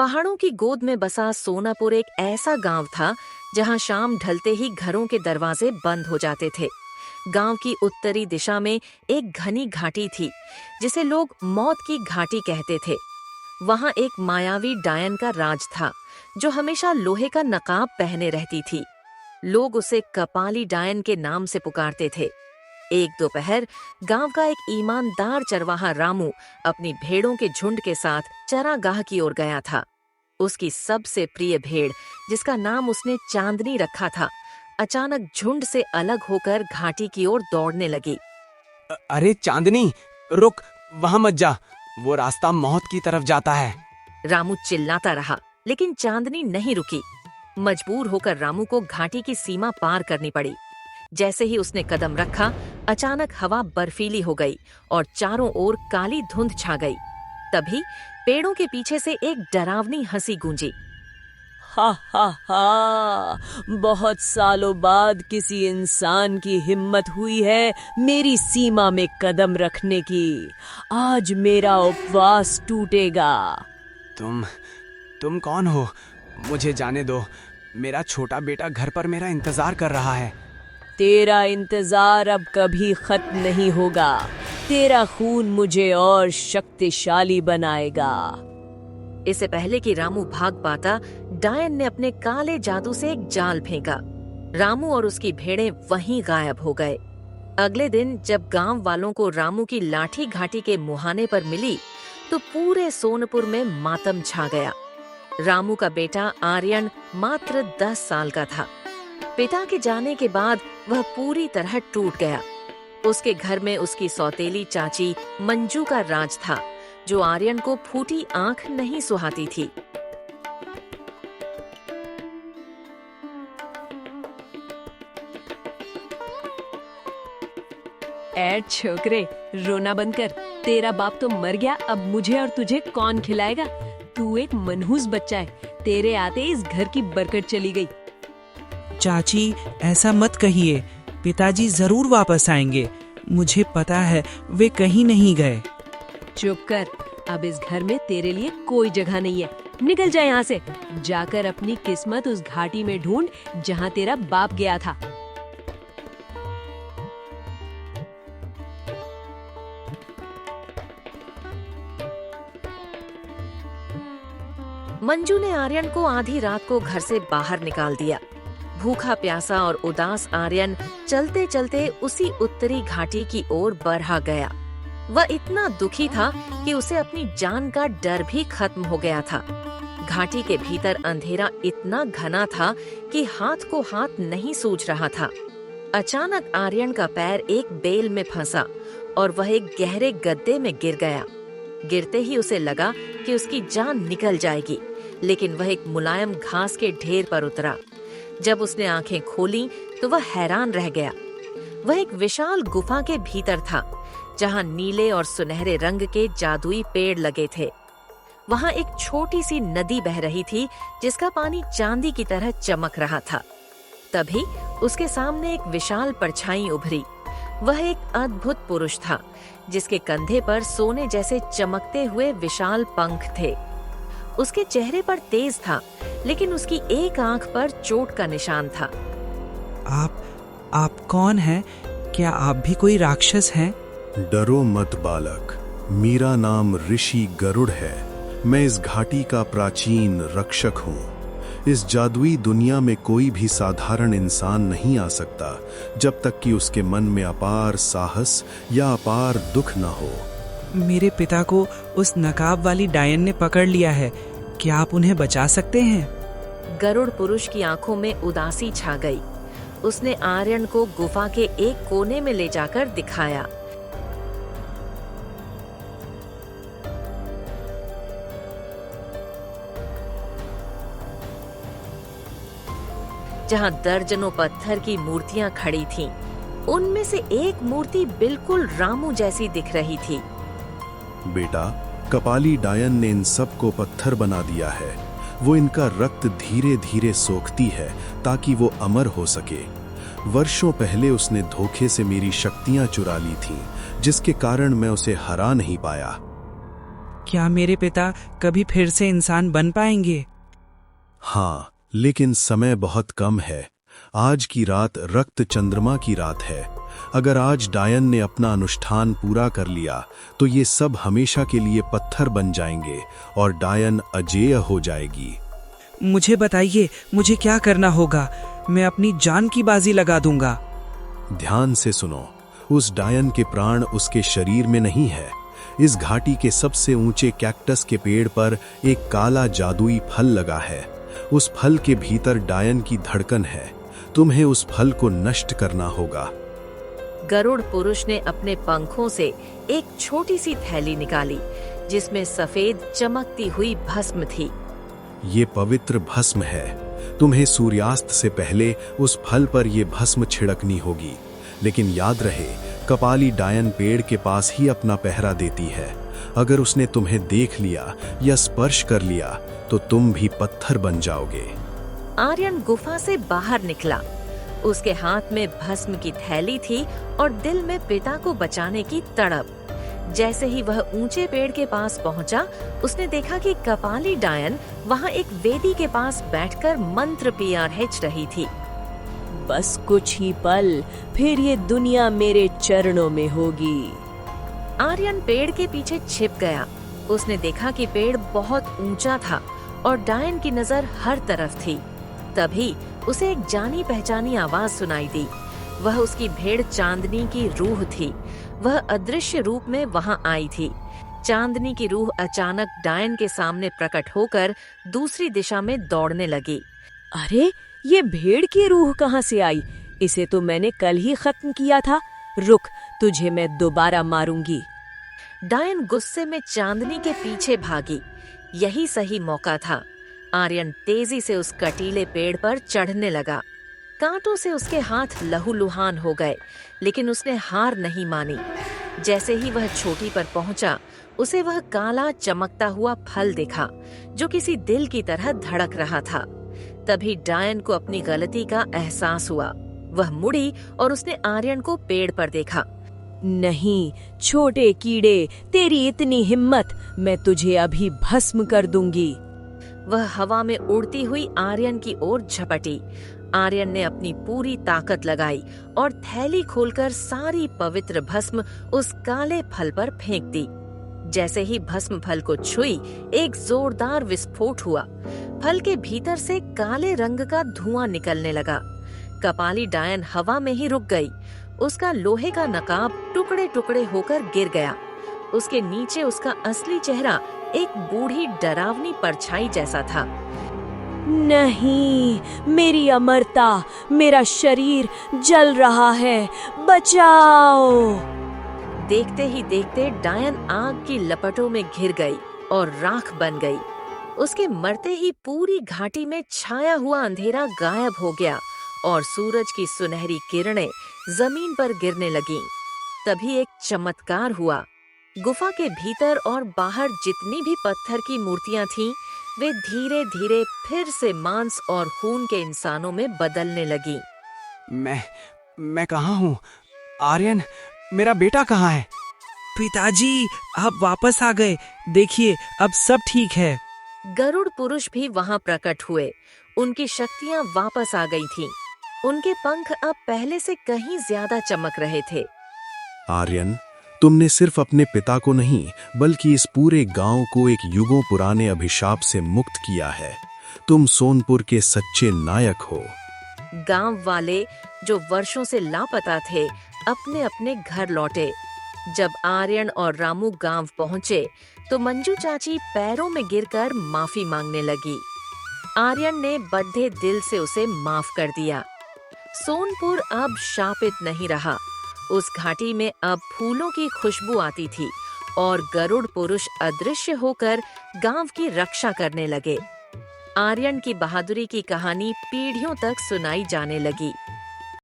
पहाड़ों की गोद में बसा सोनापुर एक ऐसा गांव था जहां शाम ढलते ही घरों के दरवाजे बंद हो जाते थे। गांव की उत्तरी दिशा में एक घनी घाटी थी जिसे लोग मौत की घाटी कहते थे। वहां एक मायावी डायन का राज था जो हमेशा लोहे का नकाब पहने रहती थी। लोग उसे कपाली डायन के नाम से पुकारते थे। एक दोपहर गांव का एक ईमानदार चरवाहा रामू अपनी भेड़ों के झुंड के साथ चरागाह की ओर गया था। उसकी सबसे प्रिय भेड़, जिसका नाम उसने चांदनी रखा था, अचानक झुंड से अलग होकर घाटी की ओर दौड़ने लगी। अरे चांदनी, रुक, वहां मत जा, वो रास्ता मौत की तरफ जाता है। रामू चिल्लाता रहा, लेकिन चांदनी नहीं रुकी। मजबूर होकर रामू को घाटी की सीमा पार करनी पड़ी। जैसे ही उसने कदम रखा, अचानक हवा बर्फीली हो गई और चारों ओर काली धुंध छा गई। तभी पेड़ों के पीछे से एक डरावनी हंसी गूंजी। हा हा हा, बहुत सालों बाद किसी इंसान की हिम्मत हुई है मेरी सीमा में कदम रखने की। आज मेरा उपवास टूटेगा। तुम कौन हो? मुझे जाने दो। मेरा छोटा बेटा घर पर मेरा इंतजार कर रहा है। तेरा इंतजार अब कभी खत्म नहीं होगा। तेरा खून मुझे और शक्तिशाली बनाएगा। इससे पहले कि रामू भाग पाता, डायन ने अपने काले जादू से एक जाल फेंका। रामू और उसकी भेड़ें वहीं गायब हो गए। अगले दिन जब गांव वालों को रामू की लाठी घाटी के मुहाने पर मिली, तो पूरे सोनपुर में मातम छा गया। रामू का बेटा आर्यन मात्र 10 साल का था। पिता के जाने के बाद वह पूरी तरह टूट गया। उसके घर में उसकी सौतेली चाची मंजू का राज था, जो आर्यन को फूटी आंख नहीं सुहाती थी। ऐ छोकरे, रोना बंद कर। तेरा बाप तो मर गया, अब मुझे और तुझे कौन खिलाएगा? तू एक मनहूस बच्चा है। तेरे आते इस घर की बरकत चली गई। चाची, ऐसा मत कहिए। पिताजी जरूर वापस आएंगे। मुझे पता है वे कहीं नहीं गए। चुप कर। अब इस घर में तेरे लिए कोई जगह नहीं है। निकल जा यहाँ से। जाकर अपनी किस्मत उस घाटी में ढूंढ जहाँ तेरा बाप गया था। मंजू ने आर्यन को आधी रात को घर से बाहर निकाल दिया। भूखा प्यासा और उदास आर्यन चलते चलते उसी उत्तरी घाटी की ओर बढ़ा गया। वह इतना दुखी था कि उसे अपनी जान का डर भी खत्म हो गया था। घाटी के भीतर अंधेरा इतना घना था कि हाथ को हाथ नहीं सूझ रहा था। अचानक आर्यन का पैर एक बेल में फंसा और वह एक गहरे गड्ढे में गिर गया। गिरते ही उसे लगा कि उसकी जान निकल जाएगी, लेकिन वह एक मुलायम घास के ढेर पर उतरा। जब उसने आंखें खोलीं, तो वह हैरान रह गया। वह एक विशाल गुफा के भीतर था, जहां नीले और सुनहरे रंग के जादुई पेड़ लगे थे। वहां एक छोटी सी नदी बह रही थी, जिसका पानी चांदी की तरह चमक रहा था। तभी उसके सामने एक विशाल परछाई उभरी। वह एक अद्भुत पुरुष था, जिसके कंधे पर सोने जैसे चमकते हुए विशाल पंख थे। उसके चेहरे पर तेज था, लेकिन उसकी एक आंख पर चोट का निशान था। आप कौन हैं? क्या आप भी कोई राक्षस हैं? डरो मत बालक, मेरा नाम ऋषि गरुड़ है। मैं इस घाटी का प्राचीन रक्षक हूँ। इस जादुई दुनिया में कोई भी साधारण इंसान नहीं आ सकता, जब तक कि उसके मन में अपार साहस या अपार दुख न हो। मेरे पिता को उस नकाब वाली डायन ने पकड़ लिया है। क्या आप उन्हें बचा सकते हैं? गरुड़ पुरुष की आंखों में उदासी छा गई। उसने आर्यन को गुफा के एक कोने में ले जाकर दिखाया। जहां दर्जनों पत्थर की मूर्तियां खड़ी थीं। उनमें से एक मूर्ति बिल्कुल रामू जैसी दिख रही थी। बेटा, कपाली डायन ने इन सब को पत्थर बना दिया है। वो इनका रक्त धीरे धीरे सोखती है ताकि वो अमर हो सके। वर्षों पहले उसने धोखे से मेरी शक्तियां चुरा ली थीं, जिसके कारण मैं उसे हरा नहीं पाया। क्या मेरे पिता कभी फिर से इंसान बन पाएंगे? हाँ, लेकिन समय बहुत कम है। आज की रात रक्त चंद्रमा की रात है। अगर आज डायन ने अपना अनुष्ठान पूरा कर लिया तो ये सब हमेशा के लिए पत्थर बन जाएंगे और डायन अजेय हो जाएगी। मुझे बताइए, मुझे क्या करना होगा? मैं अपनी जान की बाजी लगा दूंगा। ध्यान से सुनो, उस डायन के प्राण उसके शरीर में नहीं है। इस घाटी के सबसे ऊंचे कैक्टस के पेड़ पर एक काला जादुई फल लगा है। उस फल के भीतर डायन की धड़कन है। तुम्हें उस फल को नष्ट करना होगा। गरुड़ पुरुष ने अपने पंखों से एक छोटी सी थैली निकाली जिसमें सफेद चमकती हुई भस्म थी। ये पवित्र भस्म है। तुम्हें सूर्यास्त से पहले उस फल पर यह भस्म छिड़कनी होगी। लेकिन याद रहे, कपाली डायन पेड़ के पास ही अपना पहरा देती है। अगर उसने तुम्हें देख लिया या स्पर्श कर लिया तो तुम भी पत्थर बन जाओगे। आर्यन गुफा से बाहर निकला। उसके हाथ में भस्म की थैली थी और दिल में पिता को बचाने की तड़प। जैसे ही वह ऊंचे पेड़ के पास पहुंचा, उसने देखा कि कपाली डायन वहां एक वेदी के पास बैठकर मंत्र पियारहिच रही थी। बस कुछ ही पल, फिर ये दुनिया मेरे चरणों में होगी। आर्यन पेड़ के पीछे छिप गया। उसने देखा कि पेड़ बहुत ऊंचा था और डायन की नजर हर तरफ थी। तभी उसे एक जानी पहचानी आवाज सुनाई दी। वह उसकी भेड़ चांदनी की रूह थी। वह अदृश्य रूप में वहां आई थी। चांदनी की रूह अचानक डायन के सामने प्रकट होकर दूसरी दिशा में दौड़ने लगी। अरे, ये भेड़ की रूह कहाँ से आई? इसे तो मैंने कल ही खत्म किया था। रुक, तुझे मैं दोबारा मारूंगी। डायन गुस्से में चांदनी के पीछे भागी। यही सही मौका था। आर्यन तेजी से उस कटीले पेड़ पर चढ़ने लगा। कांटों से उसके हाथ लहूलुहान हो गए, लेकिन उसने हार नहीं मानी। जैसे ही वह चोटी पर पहुंचा, उसे वह काला चमकता हुआ फल दिखा जो किसी दिल की तरह धड़क रहा था। तभी डायन को अपनी गलती का एहसास हुआ। वह मुड़ी और उसने आर्यन को पेड़ पर देखा। नहीं, छोटे कीड़े, तेरी इतनी हिम्मत! मैं तुझे अभी भस्म कर दूंगी। वह हवा में उड़ती हुई आर्यन की ओर झपटी। आर्यन ने अपनी पूरी ताकत लगाई और थैली खोलकर सारी पवित्र भस्म उस काले फल पर फेंक दी। जैसे ही भस्म फल को छुई, एक जोरदार विस्फोट हुआ। फल के भीतर से काले रंग का धुआं निकलने लगा। कपाली डायन हवा में ही रुक गई। उसका लोहे का नकाब टुकड़े टुकड़े होकर गिर गया। उसके नीचे उसका असली चेहरा एक बूढ़ी डरावनी परछाई जैसा था। नहीं, मेरी अमरता, मेरा शरीर जल रहा है, बचाओ! देखते ही देखते डायन आग की लपटों में घिर गई और राख बन गई। उसके मरते ही पूरी घाटी में छाया हुआ अंधेरा गायब हो गया और सूरज की सुनहरी किरणें जमीन पर गिरने लगीं। तभी एक चमत्कार हुआ। गुफा के भीतर और बाहर जितनी भी पत्थर की मूर्तियां थीं, वे धीरे धीरे फिर से मांस और खून के इंसानों में बदलने लगी। मैं कहाँ हूँ? आर्यन, मेरा बेटा कहाँ है? पिताजी, आप वापस आ गए। देखिए, अब सब ठीक है। गरुड़ पुरुष भी वहां प्रकट हुए। उनकी शक्तियां वापस आ गई थीं। उनके पंख अब पहले से कहीं ज्यादा चमक रहे थे। आर्यन, तुमने सिर्फ अपने पिता को नहीं बल्कि इस पूरे गांव को एक युगों पुराने अभिशाप से मुक्त किया है। तुम सोनपुर के सच्चे नायक हो। गांव वाले जो वर्षों से लापता थे, अपने अपने घर लौटे। जब आर्यन और रामू गांव पहुंचे तो मंजू चाची पैरों में गिरकर माफी मांगने लगी। आर्यन ने बद्धे दिल से उसे माफ कर दिया। सोनपुर अब शापित नहीं रहा। उस घाटी में अब फूलों की खुशबू आती थी और गरुड़ पुरुष अदृश्य होकर गांव की रक्षा करने लगे। आर्यन की बहादुरी की कहानी पीढ़ियों तक सुनाई जाने लगी।